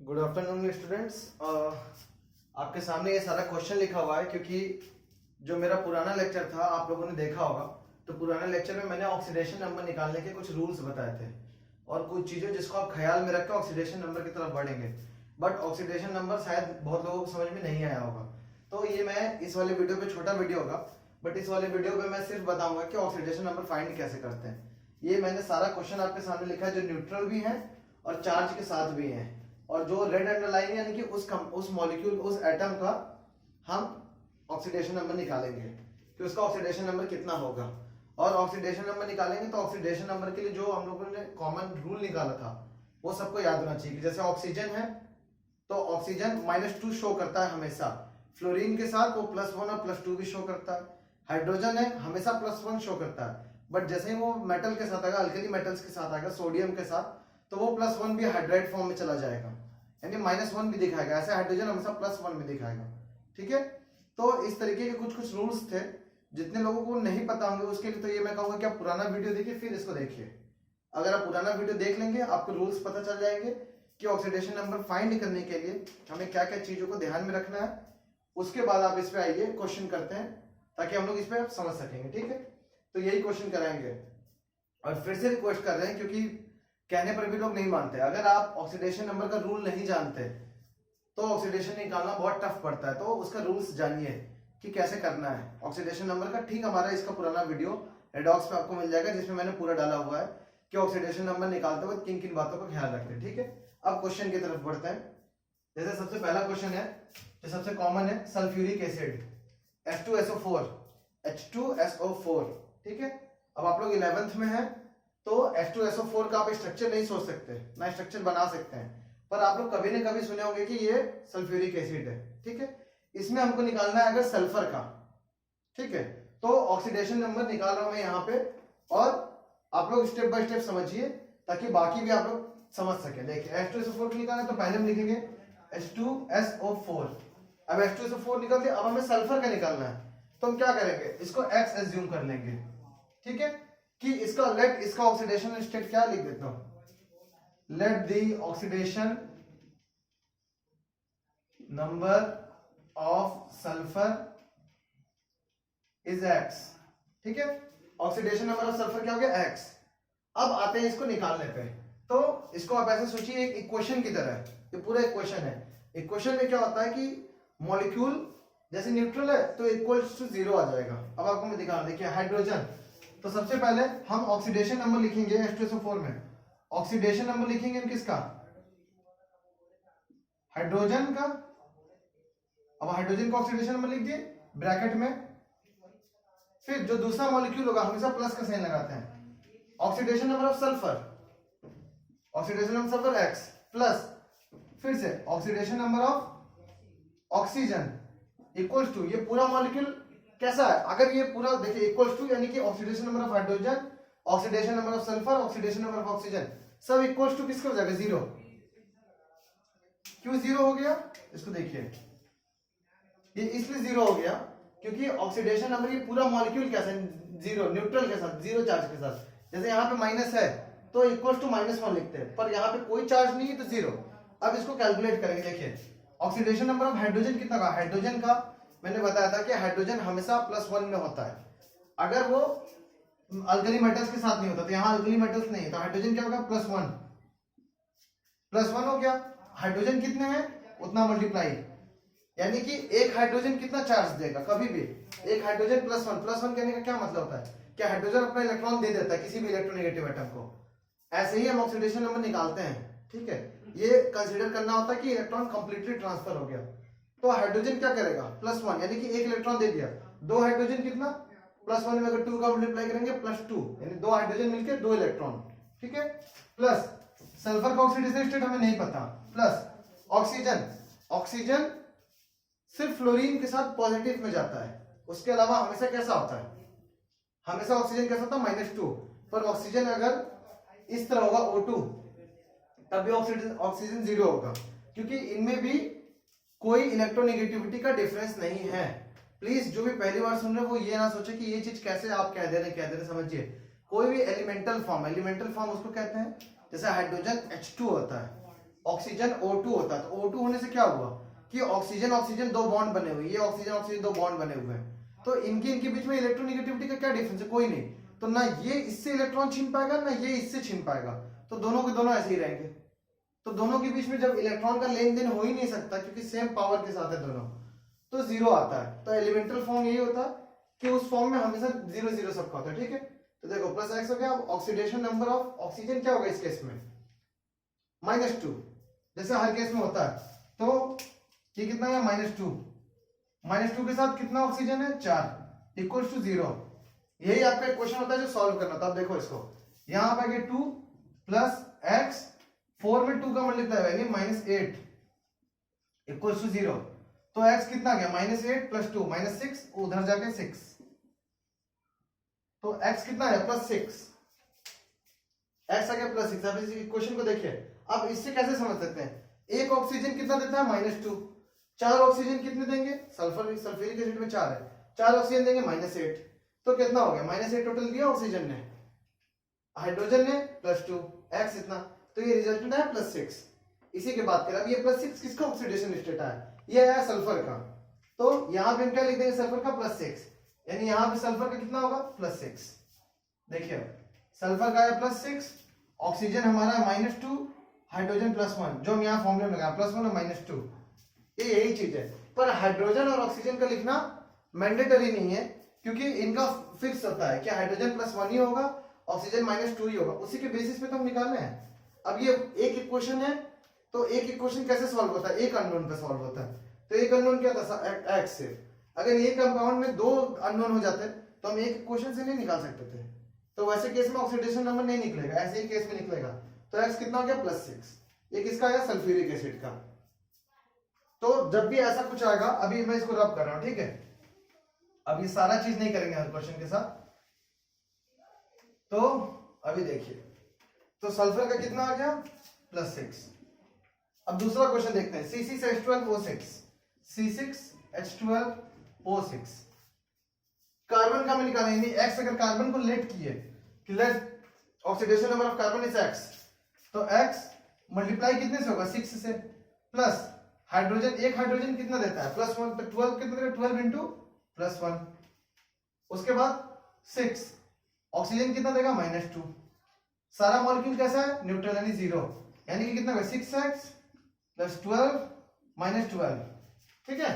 Good afternoon students. आपके सामने ये सारा क्वेश्चन लिखा हुआ है क्योंकि जो मेरा पुराना लेक्चर था आप लोगों ने देखा होगा। तो पुराने लेक्चर में मैंने ऑक्सीडेशन नंबर निकालने के कुछ रूल्स बताए थे और कुछ चीजें जिसको आप ख्याल में रख के ऑक्सीडेशन नंबर की तरफ बढ़ेंगे। बट ऑक्सीडेशन नंबर शायद बहुत लोगों को समझ में नहीं आया होगा, तो ये मैं इस वाले वीडियो पे, छोटा वीडियो होगा बट इस वाले वीडियो पे मैं सिर्फ बताऊंगा कि ऑक्सीडेशन नंबर फाइंड कैसे करते हैं। ये मैंने सारा क्वेश्चन आपके सामने लिखा है, जो न्यूट्रल भी है और चार्ज के साथ भी है, और जो रेड अंडरलाइन यानी कि उस मॉलिक्यूल, उस एटम का हम ऑक्सीडेशन नंबर निकालेंगे कि उसका ऑक्सीडेशन नंबर कितना होगा। और ऑक्सीडेशन नंबर निकालेंगे तो ऑक्सीडेशन नंबर के लिए जो हम लोगों ने कॉमन रूल निकाला था वो सबको याद होना चाहिए। जैसे ऑक्सीजन है तो ऑक्सीजन -2 शो करता है हमेशा, फ्लोरीन के साथ वो +1 और +2 भी शो करता है। हाइड्रोजन है हमेशा +1 शो करता है, बट जैसे ही वो मेटल के साथ आएगा, अल्कली मेटल्स के साथ आएगा, सोडियम के साथ, तो वो +1 भी हाइड्राइड फॉर्म में चला जाएगा, यानी -1 भी दिखाएगा। ऐसे हाइड्रोजन हमेशा +1 में दिखाएगा। ठीक है, तो इस तरीके के कुछ रूल्स थे। जितने लोगों को नहीं पता होंगे उसके लिए तो ये मैं कहूंगा कि आप पुराना वीडियो देखिए फिर इसको देखिए। अगर आप पुराना वीडियो देख लेंगे आपको रूल्स पता चल जाएंगे कि ऑक्सीडेशन नंबर फाइंड करने के लिए हमें क्या क्या चीजों को ध्यान में रखना है। उसके बाद आप इस पे आइए, क्वेश्चन करते हैं ताकि हम लोग इस पे समझ सकेंगे। ठीक है, तो यही क्वेश्चन कराएंगे और फिर से रिक्वेस्ट कर रहे हैं क्योंकि कहने पर भी लोग नहीं मानते। अगर आप ऑक्सीडेशन नंबर का रूल नहीं जानते तो ऑक्सीडेशन निकालना बहुत टफ पड़ता है, तो उसका रूल्स जानिए कि कैसे करना है ऑक्सीडेशन नंबर का। ठीक, हमारा इसका पुराना वीडियो रेडॉक्स पे आपको मिल जाएगा जिसमें मैंने पूरा डाला हुआ है कि ऑक्सीडेशन नंबर निकालते हुए किन किन बातों का ख्याल रखते हैं। ठीक है, अब क्वेश्चन की तरफ बढ़ते हैं। जैसे सबसे पहला क्वेश्चन है जो सबसे कॉमन है, सल्फ्यूरिक एसिड H2SO4 H2SO4। ठीक है, अब आप लोग 11th में हैं तो H2SO4 का आप स्ट्रक्चर नहीं सोच सकते, ना स्ट्रक्चर बना सकते हैं, पर आप लोग कभी न कभी सुने होंगे कि ये सल्फ्यूरिक एसिड है। ठीक है, इसमें हमको निकालना है अगर सल्फर का। ठीक है, तो ऑक्सीडेशन नंबर निकाल रहा हूं मैं यहाँ पे और आप लोग स्टेप बाय स्टेप समझिए ताकि बाकी भी आप लोग समझ सके। देखिए H2SO4 निकालना है तो पहले हम लिखेंगे H2SO4। अब H2SO4 निकाल दिया, अब हमें सल्फर का निकालना है तो हम क्या करेंगे, इसको X एज्यूम कर लेंगे। ठीक है, कि इसका ऑक्सीडेशन स्टेट क्या लिख देता हूं, let the oxidation number of sulphur is X। ठीक है, ऑक्सीडेशन नंबर ऑफ सल्फर क्या हो गया, X। अब आते हैं इसको निकालने पे, तो इसको आप ऐसे सोचिए एक इक्वेशन की तरह, ये पूरा इक्वेशन है। इक्वेशन में क्या होता है कि मॉलिक्यूल जैसे न्यूट्रल है तो इक्वल्स टू 0 आ जाएगा। अब आपको मैं दिखा, देखिए हाइड्रोजन, तो सबसे पहले हम ऑक्सीडेशन नंबर लिखेंगे H2SO4 में। ऑक्सीडेशन नंबर लिखेंगे किसका, हाइड्रोजन का। अब हाइड्रोजन का ऑक्सीडेशन नंबर लिख दिए ब्रैकेट में, फिर जो दूसरा मॉलिक्यूल होगा हमेशा प्लस का साइन लगाते हैं। Oxidation number of sulphur, oxidation number sulphur X plus, फिर से oxidation number of oxygen equals to, ये पूरा मॉलिक्यूल कैसा है, अगर ये पूरा देखिए इक्वल्स टू, यानी कि oxidation number of hydrogen, oxidation number of sulphur, oxidation number of oxygen सब इक्वल्स टू किसके हो जाएगा, 0। क्यों 0 हो गया, इसको देखिए, ये इसलिए 0 हो गया क्योंकि ऑक्सीडेशन नंबर ये पूरा मॉलिक्यूल कैसा है, 0, न्यूट्रल के साथ, 0 चार्ज के साथ। जैसे यहाँ पे माइनस है तो इक्वल्स टू -1 लिखते हैं, पर यहाँ पे कोई चार्ज नहीं है तो 0। अब इसको कैलकुलेट करेंगे। देखिए ऑक्सीडेशन नंबर ऑफ हाइड्रोजन कितना का, हाइड्रोजन का मैंने बताया था कि हाइड्रोजन हमेशा +1 में होता है अगर वो अल्कली मेटल्स के साथ नहीं होता, तो यहाँ अल्कली मेटल्स नहीं है तो हाइड्रोजन क्या होगा, +1 हो गया। हाइड्रोजन कितने हैं उतना मल्टीप्लाई, यानी कि एक हाइड्रोजन कितना चार्ज देगा, कभी भी एक हाइड्रोजन +1 कहने का क्या मतलब होता है कि हाइड्रोजन अपना इलेक्ट्रॉन दे देता है किसी भी इलेक्ट्रोनेगेटिव एटम को। ऐसे ही हम ऑक्सीडेशन नंबर निकालते हैं। ठीक है, ये कंसीडर करना होता है कि इलेक्ट्रॉन कंप्लीटली ट्रांसफर हो गया, तो हाइड्रोजन क्या करेगा, +1, यानी कि एक इलेक्ट्रॉन दे दिया। दो हाइड्रोजन कितना, +1 में अगर 2 का मल्टीप्लाई करेंगे +2, यानी 2 हाइड्रोजन मिलकर 2 इलेक्ट्रॉन। ठीक है, प्लस सल्फर का ऑक्सीडेशन स्टेट हमें नहीं पता, प्लस ऑक्सीजन सिर्फ फ्लोरीन के साथ पॉजिटिव में जाता है, उसके अलावा हमेशा कैसा होता है, हमेशा ऑक्सीजन कैसा होता है, -2। पर ऑक्सीजन अगर इस तरह होगा O2 तब भी ऑक्सीजन 0 होगा, क्योंकि इनमें भी कोई इलेक्ट्रोनेगेटिविटी का डिफरेंस नहीं है। प्लीज जो भी पहली बार सुन रहे हो वो ये ना सोचे कि ये चीज कैसे आप कह दे रहे, समझिए। कोई भी एलिमेंटल फॉर्म उसको कहते हैं, जैसे हाइड्रोजन H2 होता है, ऑक्सीजन O2 होता है, तो O2 होने से क्या हुआ कि ऑक्सीजन ऑक्सीजन दो बॉन्ड बने हुए, ये ऑक्सीजन ऑक्सीजन दो बॉन्ड बने हुए हैं, तो इनके बीच में इलेक्ट्रोनेगेटिविटी का क्या डिफरेंस है, कोई नहीं, तो ना ये इससे इलेक्ट्रॉन छीन पाएगा ना ये इससे छीन पाएगा, तो दोनों के दोनों ऐसे ही रहेंगे। तो दोनों के बीच में जब इलेक्ट्रॉन का लेन देन हो ही नहीं सकता क्योंकि सेम पावर के साथ है दोनों, तो जीरो आता है। तो एलिमेंटल फॉर्म यही होता है कि उस फॉर्म में हमेशा जीरो जीरो सबका होता है, ठीक है। तो देखो प्लस एक्स हो गया। अब ऑक्सीडेशन नंबर ऑफ ऑक्सीजन क्या होगा इस केस में, -2, जैसे हर केस में होता है। तो ये कितना है, -2, -2 के साथ कितना ऑक्सीजन है, 4 इक्वल्स टू 0। यही आपका क्वेश्चन होता है जो सॉल्व करना था। अब देखो इसको, यहां पर आगे 2 प्लस एक्स, 4 में 2 का मल्टीप्लाई यानी -8 इक्वल्स टू 0। तो x कितना गया, -8 प्लस 2 -6, उधर जाके 6, तो x कितना है +6, x आ गया +6। अब इस इक्वेशन को देखिए, अब इससे कैसे समझ सकते हैं, एक ऑक्सीजन कितना देता है, -2, 4 ऑक्सीजन कितने देंगे, सल्फ्यूरिक एसिड में 4 है, 4 ऑक्सीजन देंगे -8, तो कितना हो गया, -8 टोटल दिया ऑक्सीजन ने, हाइड्रोजन ने +2, x इतना, तो ये रिजल्टेंट है +6। इसी के बात करें, अब ये +6 किसका ऑक्सीडेशन स्टेट है, ये है सल्फर का, तो यहां पे हम क्या लिख देंगे, सल्फर का +6, यानी यहां पे सल्फर का कितना होगा, +6। देखिए सल्फर का है +6, ऑक्सीजन हमारा है -2, हाइड्रोजन +1, जो हम यहाँ फॉर्मूला में लगाया +1 और -2, ये यही चीज है। पर हाइड्रोजन और ऑक्सीजन का लिखना मैंडेटरी नहीं है क्योंकि इनका फिक्स होता है कि हाइड्रोजन +1 ही होगा, ऑक्सीजन -2 ही होगा, उसी के बेसिस पे तो हम निकालने हैं। अब ये एक इक्वेशन है, तो एक इक्वेशन कैसे सॉल्व होता है, एक अननोन पे सॉल्व होता है। तो एक अननोन क्या था, एक्स से, अगर एक कंपाउंड में 2 अननोन हो जाते तो हम एक इक्वेशन से नहीं निकाल सकते थे, तो वैसे केस में ऑक्सीडेशन नंबर नहीं निकलेगा, ऐसे ही केस में निकलेगा। तो एक्स कितना हो गया, +6, ये किसका है, सल्फ्यूरिक एसिड का। तो जब भी ऐसा कुछ आएगा, अभी मैं इसको रब कर रहा हूं, ठीक है, अब ये सारा चीज नहीं करेंगे हर क्वेश्चन के साथ। तो अभी देखिए, तो सल्फर का कितना आ गया, +6। अब दूसरा क्वेश्चन देखते हैं, C6H12O6, C6H12O6, कार्बन का मैं निकालेंगे, यानी x अगर कार्बन को लेट किए कि let oxidation number of carbon is x, तो x मल्टीप्लाई कितने से होगा, 6 से, प्लस हाइड्रोजन, एक हाइड्रोजन कितना देता है, +1, तो 12 कितना देगा, 12 इंटू +1, उसके बाद 6, ऑक्सीजन कितना देगा, -2, सारा मॉलिक्यूल कैसा है, न्यूट्रल यानी 0, यानी कि कितना होगा, 6x + 12 - 12, ठीक है,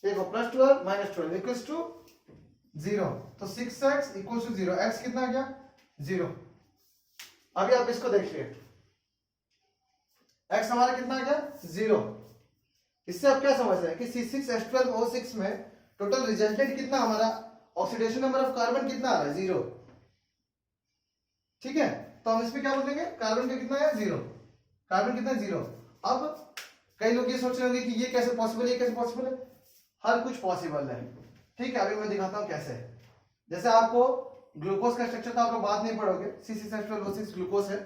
देखो +12 - 12 इक्वल्स टू 0, तो 6x इक्वल्स टू 0, x कितना आ गया, 0। अभी आप इसको देखिए, x हमारा कितना आ गया, 0। इससे आप क्या समझ रहे हैं कि C6H12O6 में टोटल रिजल्टेंट कितना हमारा, ऑक्सीडेशन नंबर ऑफ कार्बन कितना आ रहा है, 0, ठीक है। तो हम इसमें क्या बोलेंगे, कार्बन का कितना है, 0, कार्बन कितना है, 0। अब कई लोग ये सोच रहे होंगे कि ये कैसे पॉसिबल है, ये कैसे पॉसिबल है, हर कुछ पॉसिबल है, ठीक है। अभी मैं दिखाता हूं कैसे। जैसे आपको ग्लूकोज का स्ट्रक्चर तो आप लोग बात नहीं पढ़ोगे, C6H12O6 ग्लूकोज है,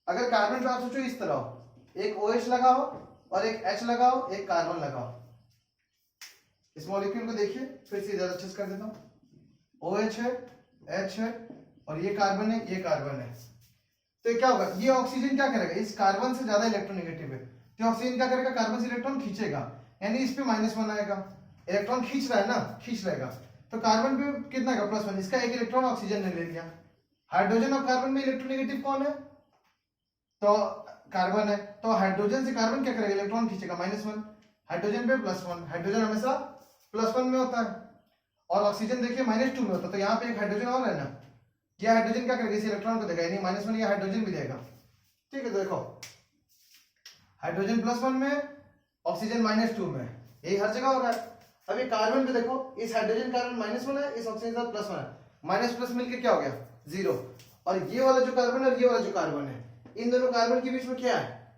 अगर कार्बन पे आप सोचो इस तरह हो, एक OH लगाओ और एक H लगाओ, एक कार्बन लगाओ, इस मॉलिक्यूल को देखिए, फिर से ज्यादा अच्छे से कर देता हूं, OH है, H है, और ये कार्बन है, ये कार्बन है, तो क्या होगा, ये ऑक्सीजन क्या करेगा, इस कार्बन से ज्यादा इलेक्ट्रोनेगेटिव है, तो ऑक्सीजन क्या करेगा, कार्बन से इलेक्ट्रॉन खींचेगा, यानी इस पे -1 आएगा, इलेक्ट्रॉन खींच रहा है ना, खींच लेगा, तो कार्बन पे कितना का, +1, इसका एक इलेक्ट्रॉन ऑक्सीजन ने ले लिया। हाइड्रोजन और कार्बन में इलेक्ट्रोनेगेटिव कौन है, तो कार्बन है, तो हाइड्रोजन से कार्बन क्या करेगा, इलेक्ट्रॉन खींचेगा, -1, हाइड्रोजन पे +1, हाइड्रोजन हमेशा +1 में होता है, और ऑक्सीजन देखिए -2 में होता है, तो यहाँ पे एक हाइड्रोजन और है ना, ये हाइड्रोजन क्या करेगा, इस इलेक्ट्रॉन को देगा, यानी -1 ये हाइड्रोजन भी देगा, ठीक है। तो देखो हाइड्रोजन +1 में, ऑक्सीजन -2 में, यही हर जगह होगा। अभी कार्बन पे देखो, इस हाइड्रोजन कार्बन -1 है, इस ऑक्सीजन के साथ +1 है, माइनस प्लस मिलके क्या हो गया, 0। और ये वाला जो कार्बन है और ये वाला जो कार्बन है, इन दोनों कार्बन के बीच में क्या है,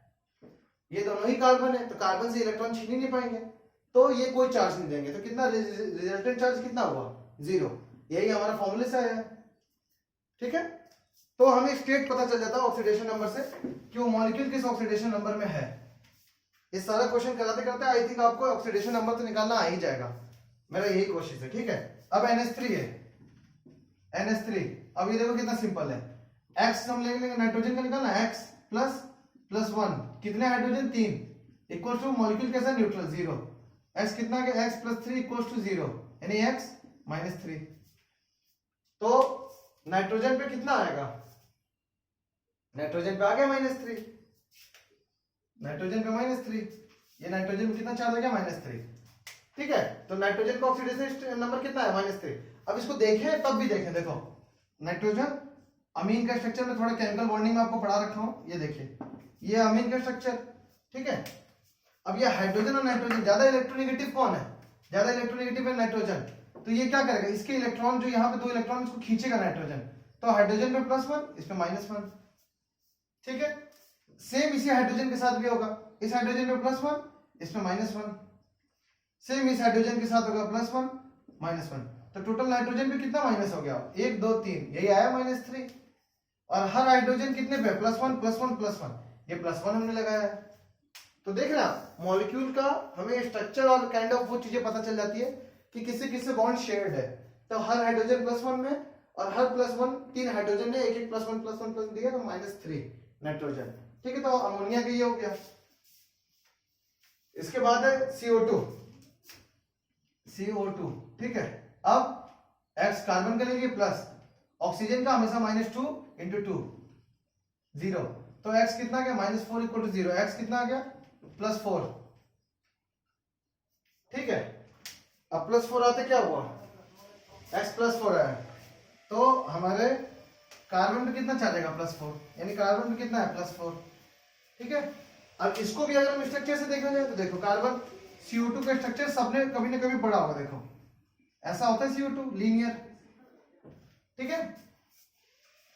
ये दोनों ही कार्बन है, तो कार्बन से इलेक्ट्रॉन छीन ही नहीं पाएंगे, तो ये कोई चार्ज नहीं देंगे, तो कितना रिजल्टेंट चार्ज कितना हुआ, 0। यही हमारा फॉर्मूले से आया है, ठीक है। तो हमें स्टेट पता चल जाता है ऑक्सीडेशन नंबर से कि वो मॉलिक्यूल किस ऑक्सीडेशन नंबर में है। ये सारा क्वेश्चन कराते कराते आई थिंक आपको ऑक्सीडेशन नंबर तो निकालना आ ही जाएगा, मेरा यही कोशिश है, ठीक है। अब NH3 है, NH3, अब ये देखो कितना सिंपल है, X हम लेंगे नाइट्रोजन का निकालना, X प्लस प्लस 1, कितने हाइड्रोजन 3, इक्वल टू मॉलिक्यूल कैसा न्यूट्रल 0, x कितना आ गया x प्लस 3 इक्वल टू 0, यानी x माइनस 3। तो नाइट्रोजन पे कितना आएगा, नाइट्रोजन पे आ गया -3, नाइट्रोजन पे -3, ये नाइट्रोजन पे कितना चार्ज आ गया -3, ठीक है। तो नाइट्रोजन का ऑक्सीडेशन नंबर कितना है -3। अब इसको देखें तब भी देखें, देखो नाइट्रोजन अमीन का स्ट्रक्चर में थोड़ा केमिकल बॉन्डिंग में आपको पढ़ा रखा हूं, ये देखिए ये अमीन का स्ट्रक्चर, ठीक है। अब ये हाइड्रोजन और नाइट्रोजन, ज्यादा इलेक्ट्रोनेगेटिव कौन है, ज्यादा इलेक्ट्रोनेगेटिव है नाइट्रोजन, तो ये क्या करेगा, इसके इलेक्ट्रॉन जो यहाँ पे 2 इलेक्ट्रॉन इसको खींचेगा नाइट्रोजन, तो हाइड्रोजन पे +1 इस पे -1, ठीक है। सेम इसी हाइड्रोजन के साथ भी होगा, इस हाइड्रोजन पे +1 इस पे -1, सेम इस हाइड्रोजन के साथ होगा +1 -1, तो टोटल नाइट्रोजन पे कितना माइनस हो गया, 1 2 3, यही आया -3। और हर हाइड्रोजन कितने पे +1 +1 +1, ये +1 हमने लगाया है। तो देख रहे हैं मॉलिक्यूल का हमें स्ट्रक्चर और काइंड ऑफ वो चीजें पता चल जाती है कि किससे किससे बॉन्ड शेयर्ड है। तो हर हाइड्रोजन +1 में और हर +1 3 हाइड्रोजन ने एक एक +1 दिया, तो -3 नाइट्रोजन, ठीक है। तो अमोनिया का ये हो गया। इसके बाद है CO2, ठीक है। अब X कार्बन का लेंगे प्लस, ऑक्सीजन का हमेशा -2 × 2 0, तो X कितना गया -4 = 0, X कितना आ गया +4, ठीक है। अब +4 आते क्या हुआ, X +4 आया, तो हमारे कार्बन पे कितना चार्ज +4, यानी कार्बन पे कितना है +4, ठीक है। अब इसको भी अगर हम स्ट्रक्चर से देखा जाए तो देखो कार्बन CO2 का स्ट्रक्चर सबने कभी ना कभी पढ़ा होगा, देखो ऐसा होता है CO2 लीनियर, ठीक है।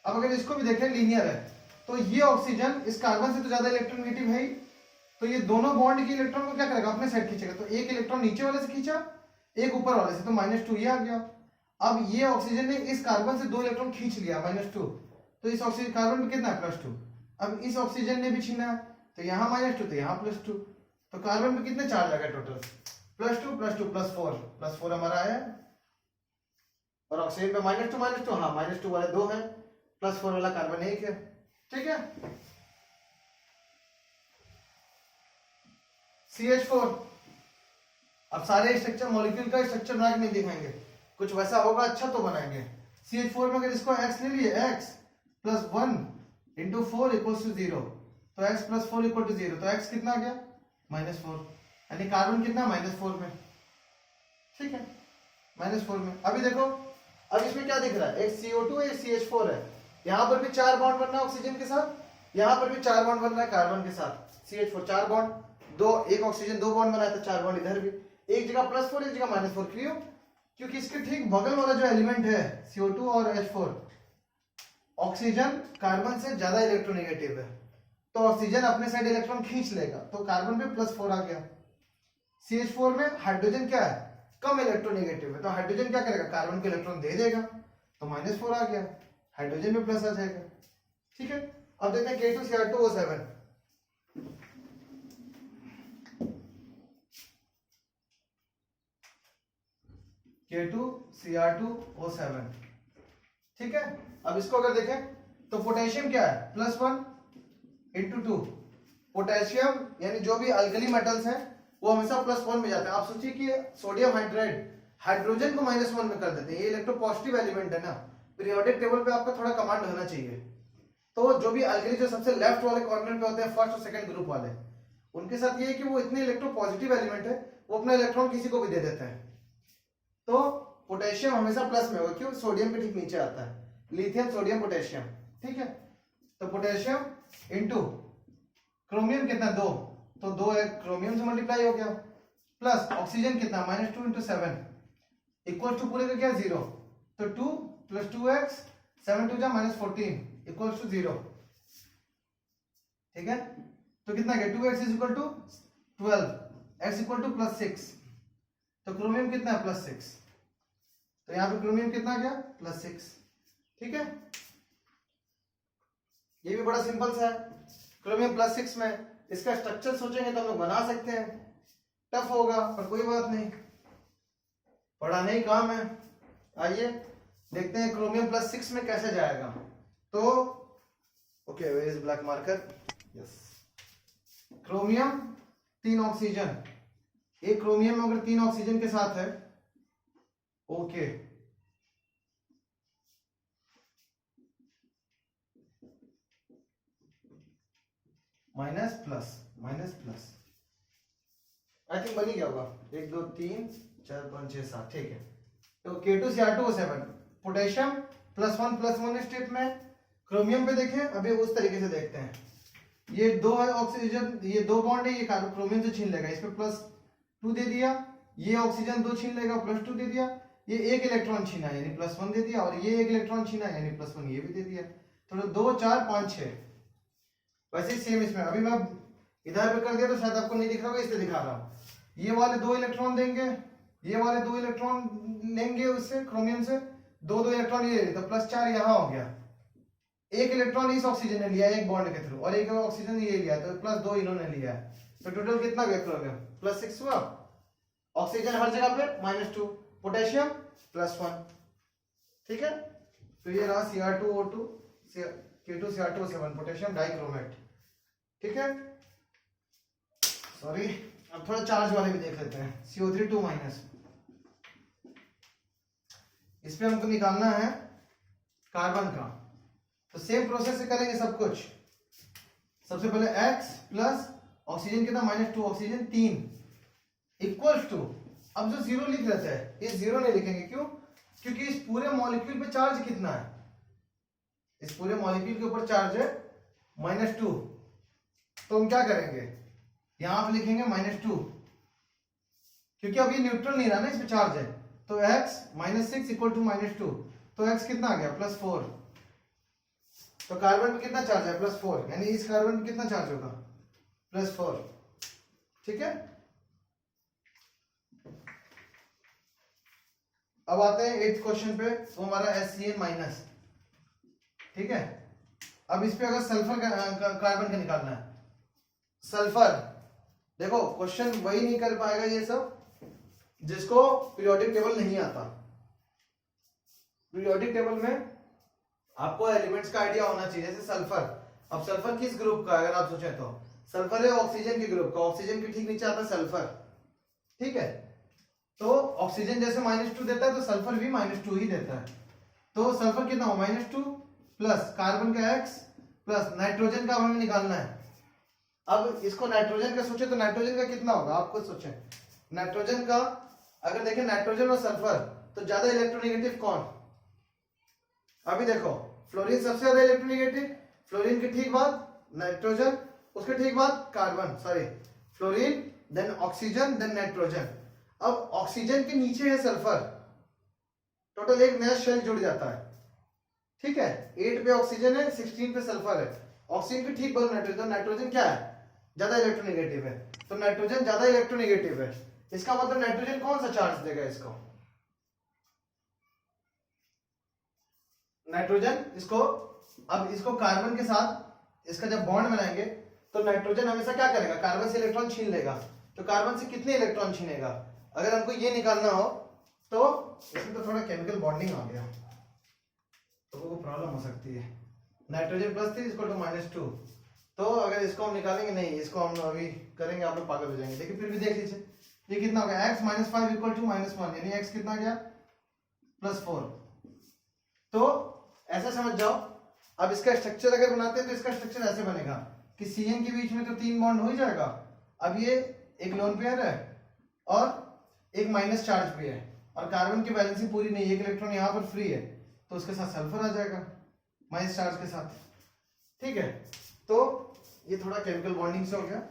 अब अगर इसको भी देखें लीनियर है, तो ये ऑक्सीजन इस कार्बन से तो ज्यादा इलेक्ट्रोनेगेटिव है ही, तो ये दोनों बॉन्ड के इलेक्ट्रॉन को क्या करेगा, अपने साइड खींचेगा, तो एक इलेक्ट्रॉन नीचे वाले से खींचा, एक ऊपर वाले से, तो -2 ये आ गया। अब ये ऑक्सीजन ने इस कार्बन से 2 इलेक्ट्रॉन खींच लिया -2, तो इस ऑक्सीजन कार्बन पे कितना है +2। अब इस ऑक्सीजन ने भी छीना, तो यहाँ -2 तो यहाँ +2, तो कार्बन पे कितने चार्ज आ गए टोटल +2 +2 +4 हमारा आया। और ऑक्सीजन पे -2 हाँ -2 वाले 2 है, +4 वाला कार्बन 1 है, ठीक है। CH4, अब सारे स्ट्रक्चर मॉलिक्यूल का स्ट्रक्चर बना के नहीं दिखाएंगे, कुछ वैसा होगा अच्छा तो बनाएंगे। CH4 में अगर इसको x ले लिए, x + 1 × 4 = 0, तो x + 4 = 0, तो x कितना आ गया -4, यानी कार्बन कितना -4 में, ठीक है, -4 में। अभी देखो, अब इसमें क्या दिख रहा है, एक CO2 है, एक CH4 है, यहाँ पर भी 4 बॉन्ड बन रहा है ऑक्सीजन के साथ, यहाँ पर भी 4 बॉन्ड बन रहा है कार्बन के साथ, CH4 4 बॉन्ड, एक ऑक्सीजन 2 बॉन्ड बनाया, तो 4 बॉन्ड इधर भी, एक जगह +4 एक जगह -4, क्यों, क्योंकि इसके ठीक बगल वाला जो एलिमेंट है CO2 और H4, ऑक्सीजन कार्बन से ज्यादा इलेक्ट्रोनेगेटिव है, तो ऑक्सीजन अपने साइड इलेक्ट्रॉन खींच लेगा, तो कार्बन पे +4 आ गया। CH4 में हाइड्रोजन क्या है, कम इलेक्ट्रोनेगेटिव है, तो हाइड्रोजन क्या करेगा, कार्बन को इलेक्ट्रॉन दे देगा, तो -4 आ गया, हाइड्रोजन में प्लस आ जाएगा, ठीक है। अब देखते हैं K2Cr2O7, K2Cr2O7, ठीक है। अब इसको अगर देखें तो पोटेशियम क्या है +1 × 2, पोटेशियम यानी जो भी अल्कली मेटल्स हैं वो हमेशा +1 में जाते हैं। आप सोचिए कि सोडियम हाइड्राइड हाइड्रोजन को -1 में कर देते हैं, ये इलेक्ट्रोपॉजिटिव एलिमेंट है ना, पीरियोडिक टेबल पे आपका थोड़ा कमांड होना चाहिए। तो जो भी अल्कली जो सबसे लेफ्ट वाले कॉर्नर पे होते हैं, फर्स्ट और सेकंड ग्रुप वाले, उनके साथ ये है कि वो इतने इलेक्ट्रोपॉजिटिव एलिमेंट है, वो अपना इलेक्ट्रॉन किसी को भी दे देते हैं। तो पोटेशियम हमेशा प्लस में होगा, क्यों, सोडियम के ठीक नीचे आता है, लिथियम सोडियम पोटेशियम, ठीक है। तो पोटेशियम इंटू क्रोमियम कितना 2, तो 2 है क्रोमियम से मल्टीप्लाई हो गया, प्लस ऑक्सीजन कितना -2 × 7 इक्वल टू पूरे का क्या 0, तो 2 + 2x 7 2 -14 इक्वल टू 0, ठीक है। तो कितना गया 2x = 12, x = +6, तो क्रोमियम कितना है +6, तो यहां पे क्रोमियम कितना गया +6, ठीक है। ये भी बड़ा सिंपल सा है, क्रोमियम +6 में इसका स्ट्रक्चर सोचेंगे तो हम लोग बना सकते हैं, टफ होगा पर कोई बात नहीं, पढ़ाने ही काम है। आइए देखते हैं क्रोमियम +6 में कैसे जाएगा। तो okay, where is black marker, yes, chromium 3 oxygen, एक क्रोमियम अगर 3 ऑक्सीजन के साथ है, okay, minus plus minus plus, I think बन ही गया होगा, 1 2 3 4 5 6 7, ठीक है। तो K2Cr2O7 पोटेशियम +1 स्टेट में, क्रोमियम पे देखें, अभी उस तरीके से देखते हैं, ये 2 है ऑक्सीजन, ये 2 बॉन्ड है, ये क्रोमियम से छीन लेगा, इस पे +2 दे दिया, ये ऑक्सीजन 2 छीन लेगा, +2 दे दिया, ये 1 इलेक्ट्रॉन छीना यानी +1 दे दिया, और ये 1 इलेक्ट्रॉन छीना यानी +1 ये भी दे दिया, तो 2 4 5 6। वैसे ही सेम इसमें, अभी मैं इधर पे कर दिया तो शायद आपको नहीं दिख रहा होगा, इसलिए दिखा रहा हूँ। ये वाले 2 इलेक्ट्रॉन देंगे, ये वाले 2 इलेक्ट्रॉन लेंगे उससे, क्रोमियम से, 2 इलेक्ट्रॉन ये, तो +4 यहाँ हो गया, 1 इलेक्ट्रॉन इस ऑक्सीजन ने लिया एक बॉन्ड के थ्रू, और 1 ऑक्सीजन ये लिया, तो +2 इन्होंने लिया है, तो टोटल कितना गया क्रोमियम, +6 हुआ, ऑक्सीजन हर जगह पे -2, पोटेशियम +1, ठीक है। तो ये रहा Cr2O2 K2Cr2O7 पोटेशियम डाइक्रोमेट, ठीक है। सॉरी, अब थोड़ा चार्ज वाले भी देख लेते हैं, CO3 2-, इस पे हमको निकालना है कार्बन का, तो सेम प्रोसेस से करेंगे सब कुछ। सबसे पहले X प्लस ऑक्सीजन कितना -2, ऑक्सीजन 3 इक्वल्स टू, अब जो 0 लिख लेते हैं, ये 0 नहीं लिखेंगे, क्यों? क्योंकि इस पूरे मॉलिक्यूल पे चार्ज कितना है, इस पूरे मॉलिक्यूल के ऊपर चार्ज है -2, तो हम क्या करेंगे, यहां पे लिखेंगे -2, क्योंकि अब ये न्यूट्रल नहीं रहा ना, इस पे चार्ज है, तो x -6 इक्वल टू -2, तो x कितना आ गया +4, तो कार्बन पे कितना चार्ज है +4, यानी इस कार्बन पे कितना चार्ज होगा +4, ठीक है। अब आते हैं 8th क्वेश्चन पे, वो हमारा SCN-, ठीक है। अब इस पे अगर सल्फर कार्बन का निकालना है, सल्फर, देखो क्वेश्चन वही नहीं कर पाएगा ये सब जिसको पीरियोडिक टेबल नहीं आता। पीरियोडिक टेबल में आपको एलिमेंट्स का आइडिया होना चाहिए, जैसे सल्फर, अब सल्फर किस ग्रुप का, अगर आप सोचें तो सल्फर है ऑक्सीजन के ग्रुप का, ऑक्सीजन के ठीक नीचे आता है सल्फर, ठीक है। तो ऑक्सीजन जैसे -2 देता है, तो सल्फर भी -2 ही देता है, तो सल्फर कितना हो -2 प्लस कार्बन का X प्लस नाइट्रोजन का हमें निकालना है। अब इसको नाइट्रोजन का सोचे तो नाइट्रोजन का कितना होगा, आप खुद सोचें, नाइट्रोजन का अगर देखें, नाइट्रोजन और सल्फर, तो ज्यादा इलेक्ट्रोनेगेटिव कौन, अभी देखो फ्लोरीन सबसे ज्यादा इलेक्ट्रोनेगेटिव, फ्लोरीन के ठीक बाद नाइट्रोजन, उसके ठीक बाद carbon, sorry fluorine, then oxygen, then nitrogen. अब ऑक्सीजन के नीचे है सल्फर, टोटल एक नया शेल जुड़ जाता है, ठीक है। 8 पे ऑक्सीजन है, 16 पे सल्फर है, ऑक्सीजन के ठीक बाद नाइट्रोजन, तो नाइट्रोजन क्या है, ज्यादा इलेक्ट्रोनेगेटिव है, तो नाइट्रोजन ज्यादा इलेक्ट्रोनेगेटिव है, इसका मतलब नाइट्रोजन कौन सा चार्ज देगा इसको, नाइट्रोजन इसको, अब इसको कार्बन के साथ इसका जब बॉन्ड बनाएंगे, तो नाइट्रोजन हमेशा क्या करेगा, कार्बन से इलेक्ट्रॉन छीन लेगा, तो कार्बन से कितने इलेक्ट्रॉन छीनेगा, अगर हमको ये निकालना हो, तो इसमें तो थोड़ा केमिकल बॉन्डिंग आ गया, तो वो प्रॉब्लम हो सकती है। नाइट्रोजन +3 इक्वल टू -2, तो अगर इसको हम निकालेंगे नहीं, इसको हम अभी करेंगे, आप लोग पागल हो जाएंगे, लेकिन फिर भी देख लीजिए ये कितना हो गया, x -5 इक्वल टू -1, यानी x कितना गया +4, तो ऐसा समझ जाओ। अब इसका स्ट्रक्चर अगर बनाते हैं, तो इसका स्ट्रक्चर ऐसे बनेगा कि CN के बीच में तो 3 बॉन्ड हो ही जाएगा, अब ये एक लोन पेयर है और एक माइनस चार्ज पे है, और कार्बन की बैलेंसिंग पूरी नहीं, एक इलेक्ट्रॉन यहाँ पर फ्री है, तो उसके साथ सल्फर आ जाएगा माइनस चार्ज के साथ, ठीक है। तो ये थोड़ा केमिकल बॉन्डिंग से हो गया,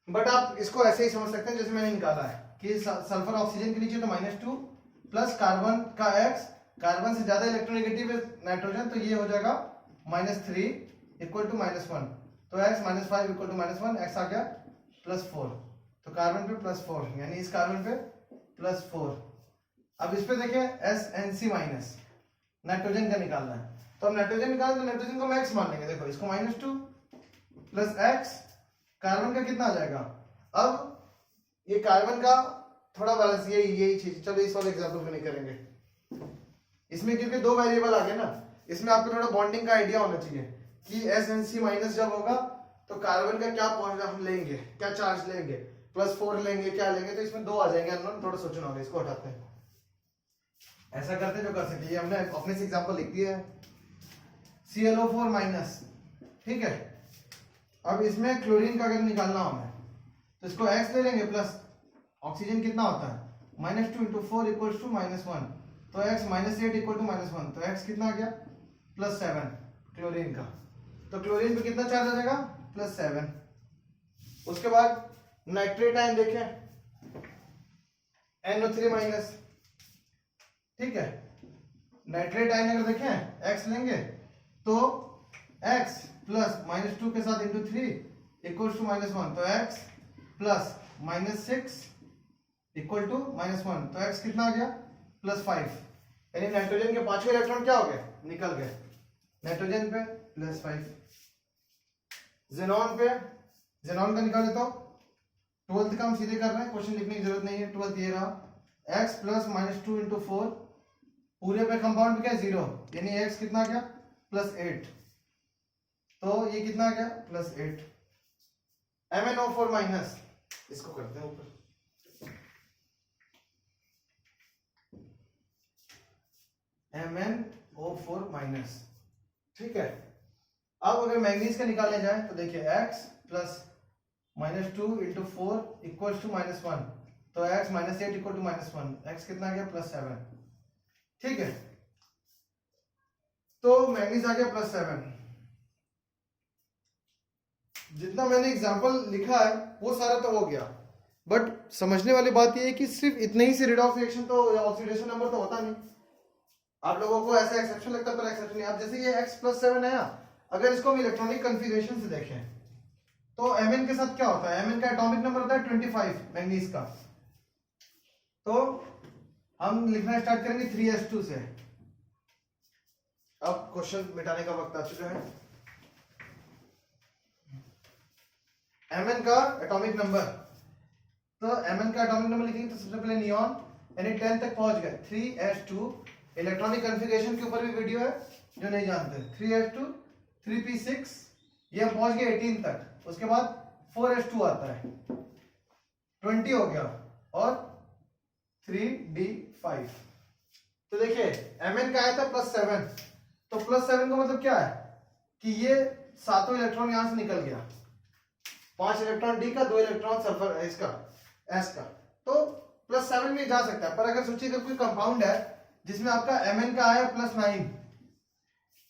बट आप इसको ऐसे ही समझ सकते हैं जैसे मैंने निकाला है कि सल्फर ऑक्सीजन के नीचे तो -2 प्लस कार्बन का X, कार्बन से ज्यादा इलेक्ट्रोनेगेटिव है नाइट्रोजन, तो ये हो जाएगा -3 इक्वल टू -1, तो X -5 इक्वल टू -1, X आ गया +4, तो कार्बन पे +4, यानी इस कार्बन पे +4। अब इस पे देखें SNC- नाइट्रोजन का निकालना है, तो हम नाइट्रोजन निकालें, तो नाइट्रोजन को हम X मान लेंगे, देखो इसको -2 प्लस X, कार्बन का कितना आ जाएगा, अब ये कार्बन का थोड़ा बैलेंस, यही चीज, चलो इस वाले एग्जांपल को नहीं करेंगे, इसमें क्योंकि 2 वेरिएबल आ गए ना, इसमें आपको थोड़ा बॉन्डिंग का आइडिया होना चाहिए कि SNC- जब होगा तो कार्बन का क्या हम लेंगे, क्या चार्ज लेंगे, +4 लेंगे, क्या लेंगे, तो इसमें 2 आ जाएंगे अननोन, थोड़ा सोचना होगा, इसको हटाते हैं, ऐसा करते जो कर सके, ये हमने अपने से एग्जांपल लिख दिया है, ClO4-, ठीक है। अब इसमें क्लोरीन का अगर निकालना हो हमें, तो इसको X ले लेंगे, प्लस ऑक्सीजन कितना होता है, -2 × 4 = -1, तो X -8 = -1, तो X कितना आ गया, +7 क्लोरीन का, तो क्लोरीन पे कितना चार्ज आ जाएगा, +7। उसके बाद नाइट्रेट आयन देखें, NO3-, ठीक है। नाइट्रेट आयन अगर देखें X लेंगे तो X प्लस -2 के साथ × 3 = -1, तो X प्लस -6 = -1, तो X कितना आ गया, +5, यानी नाइट्रोजन के 5वें इलेक्ट्रॉन क्या हो गए, निकल गए, नाइट्रोजन पे +5, जेनॉन पे, जेनॉन का निकाले तो 12th का हम सीधे कर रहे हैं, क्वेश्चन लिखने की जरूरत नहीं है, 12th ये रहा, X प्लस -2 × 4, पूरे पे कंपाउंड क्या 0, यानी X कितना आ गया, +8, तो ये कितना आ गया, +8, MnO4-, इसको करते हैं ऊपर, MnO4-, ठीक है। अब अगर मैंगनीज का निकालने जाए तो देखिए X प्लस -2 × 4 = -1, तो X -8 = -1, X कितना आ गया, +7, ठीक है। तो मैंगनीज आ गया +7। जितना मैंने एग्जांपल लिखा है वो सारा तो हो गया, बट समझने वाली बात ये है कि सिर्फ इतने ही से रिडॉक्स रिएक्शन तो ऑक्सीडेशन नंबर तो होता नहीं। आप लोगों को ऐसा एक्सेप्शन लगता है, पर एक्सेप्शन नहीं। आप जैसे ये X +7 है, अगर इसको हम इलेक्ट्रॉनिक कन्फिगरेशन से देखें तो Mn के साथ क्या होता है, Mn का एटॉमिक नंबर होता है 25 मैंगनीज का, तो हम लिखना स्टार्ट करेंगे 3s2 से। अब क्वेश्चन मिटाने का वक्त आ चुका है। Mn का एटॉमिक नंबर, तो Mn का एटॉमिक नंबर लिखेंगे तो सबसे पहले नियॉन, यानी 10 तक पहुंच गए, 3s2। इलेक्ट्रॉनिक कन्फिगरेशन के ऊपर भी वीडियो है जो नहीं जानते, 3s2 3p6, ये हम पहुंच गए 18 तक। उसके बाद 4s2 आता है, 20 हो गया, और 3d5। तो देखिए Mn का आया था +7, तो +7 का मतलब क्या है कि ये सातों इलेक्ट्रॉन यहां से निकल गया, 5 इलेक्ट्रॉन D का, 2 इलेक्ट्रॉन सल्फर इसका S का, तो +7 में जा सकता है। पर अगर सोचिए कोई कंपाउंड है जिसमें आपका Mn का आया +9,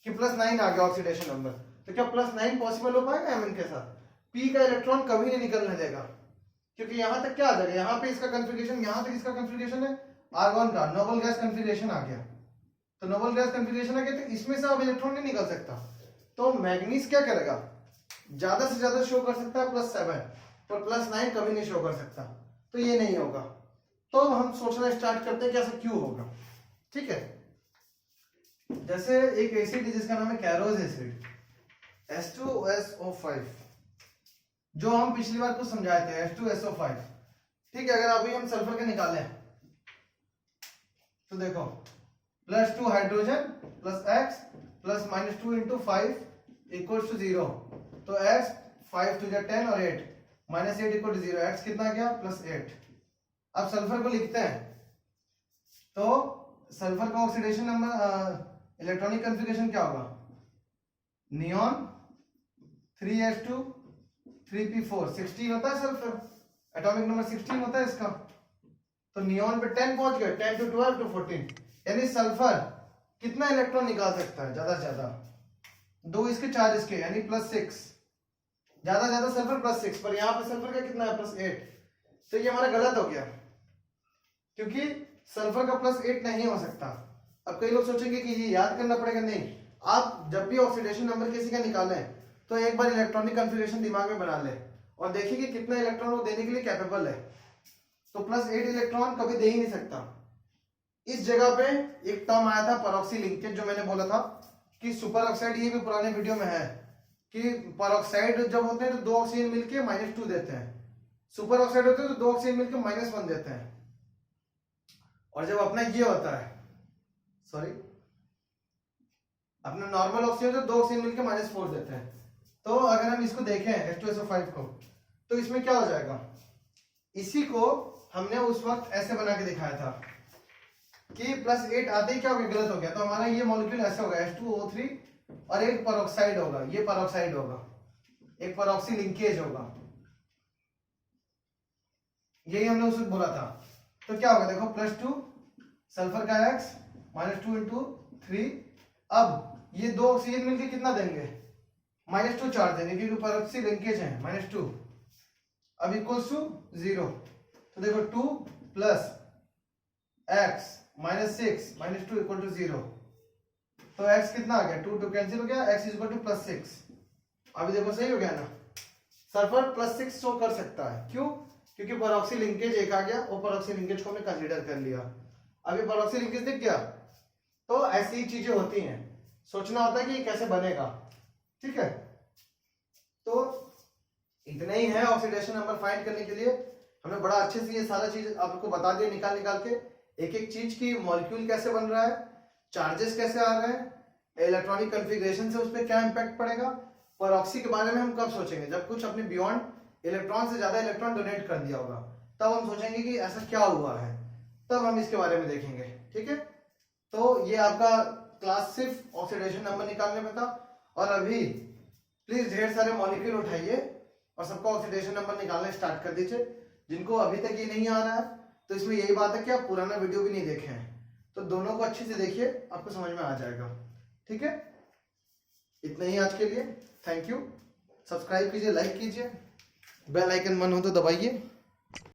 कि +9 आ गया ऑक्सीडेशन नंबर, तो क्या +9 पॉसिबल हो पाएगा Mn के साथ? P का इलेक्ट्रॉन कभी नहीं निकलने देगा, क्योंकि यहां तक क्या आ जाएगा, यहां पे इसका कन्फिगरेशन, यहां तक इसका कन्फिगरेशन है आर्गन का, नोबल गैस कन्फिगरेशन आ गया, तो नोबल गैस कन्फिगरेशन आ गया, तो इसमें से अब इलेक्ट्रॉन नहीं निकल सकता। तो मैग्नीज क्या करेगा, ज्यादा से ज्यादा शो कर सकता है +7, पर +9 कभी नहीं शो कर सकता, तो ये नहीं होगा। तो हम सोचना स्टार्ट करते हैं कि ऐसा क्यों होगा, ठीक है। जैसे एक एसिड है जिसका नाम है कैरोज एसिड, H2SO5, जो हम पिछली बार कुछ समझाए थे, H2SO5, ठीक है। अगर अभी हम सल्फर के निकालें तो देखो +2 हाइड्रोजन प्लस X प्लस -2 × 5 = 0, तो X 5 × 10 और 8, -8 = 0, X कितना गया, +8। अब सल्फर को लिखते हैं, तो सल्फर का ऑक्सीडेशन नंबर, इलेक्ट्रॉनिक कन्फिगरेशन क्या होगा, नियॉन 3s2 3p4, 16 होता है सल्फर, एटॉमिक नंबर 16 होता है इसका, तो नियॉन पे 10 पहुंच गए, 10 to 12 to 14, यानी सल्फर कितना इलेक्ट्रॉन निकाल सकता है, ज्यादा से ज्यादा 2 इसके 4 इसके, यानी +6, ज्यादा से ज्यादा सल्फर +6, पर यहाँ पे सल्फर का कितना है, +8, तो ये हमारा गलत हो गया, क्योंकि सल्फर का +8 नहीं हो सकता। अब कई लोग सोचेंगे कि ये याद करना पड़ेगा, नहीं, आप जब भी ऑक्सीडेशन नंबर किसी का निकालें तो एक बार इलेक्ट्रॉनिक कन्फिगरेशन दिमाग में बना ले और देखिए कि कितना इलेक्ट्रॉन वो देने के लिए कैपेबल है। तो +8 इलेक्ट्रॉन कभी दे ही नहीं सकता। इस जगह पे एक टर्म आया था परऑक्सी लिंकेज, जो मैंने बोला था कि सुपर ऑक्साइड, ये भी पुराने वीडियो में है कि परऑक्साइड जब होते हैं तो 2 ऑक्सीजन मिलके -2 देते हैं, सुपर ऑक्साइड होते हैं तो 2 ऑक्सीजन मिलके -1 देते हैं, और जब अपना ये होता है, सॉरी, अपना नॉर्मल ऑक्सीजन तो 2 ऑक्सीजन मिलके -4 देते हैं। तो अगर हम इसको देखें H2SO5 को, तो इसमें क्या हो जाएगा, इसी को हमने उस वक्त ऐसे बना के दिखाया था कि +8 आते ही क्या हो गया, गलत हो गया। तो हमारा ये मॉलिक्यूल ऐसे होगा H2O3 और एक पेरोक्साइड होगा, ये पेरोक्साइड होगा, एक पेरोक्सी लिंकेज होगा, यही हमने उस वक्त बोला था। तो क्या होगा देखो, +2 सल्फर का X -2 इंटू 3। अब ये दो ऑक्सीजन मिलके कितना देंगे, -2 चार्ज देंगे क्योंकि पेरोक्सी लिंकेज है -2। अब इक्वल्स टू 0। तो देखो 2 + X -6 -2 इक्वल टू 0। तो x कितना आ गया, 2 कैंसिल हो गया, x इक्वल टू +6। अभी देखो सही हो गया ना, सल्फर +6 शो कर सकता है, क्यों, क्योंकि पेरोक्सी लिंकेज एक आ गया, वो पेरोक्सी लिंकेज को हमने कंसीडर कर लिया। अभी पेरोक्सी लिंकेज दिख गया। तो ऐसी ही चीजें होती हैं, सोचना होता है कि ये कैसे बनेगा, ठीक है। तो इतना ही है ऑक्सीडेशन नंबर फाइंड करने के लिए। हमने बड़ा अच्छे से ये सारा चीज आपको बता दिया, निकाल के एक एक चीज की, मॉलिक्यूल कैसे बन रहा है, चार्जेस कैसे आ रहे हैं, इलेक्ट्रॉनिक कॉन्फ़िगरेशन से उस पर क्या इंपैक्ट पड़ेगा। पेरोक्सी के बारे में हम कब सोचेंगे, जब कुछ अपने बियॉन्ड इलेक्ट्रॉन से ज्यादा इलेक्ट्रॉन डोनेट कर दिया होगा, तब हम सोचेंगे कि ऐसा क्या हुआ है, तब हम इसके बारे में देखेंगे, ठीक है। तो ये आपका क्लास सिर्फ ऑक्सीडेशन नंबर निकालने में था। और अभी प्लीज ढेर सारे मॉलिक्यूल उठाइए और सबका ऑक्सीडेशन नंबर निकालना स्टार्ट कर दीजिए। जिनको अभी तक ये नहीं आ रहा है, तो इसमें यही बात है कि आप पुराना वीडियो भी नहीं देखे हैं, तो दोनों को अच्छे से देखिए, आपको समझ में आ जाएगा, ठीक है। इतना ही आज के लिए, थैंक यू। सब्सक्राइब कीजिए, लाइक कीजिए, बेल आइकन मन हो तो दबाइए।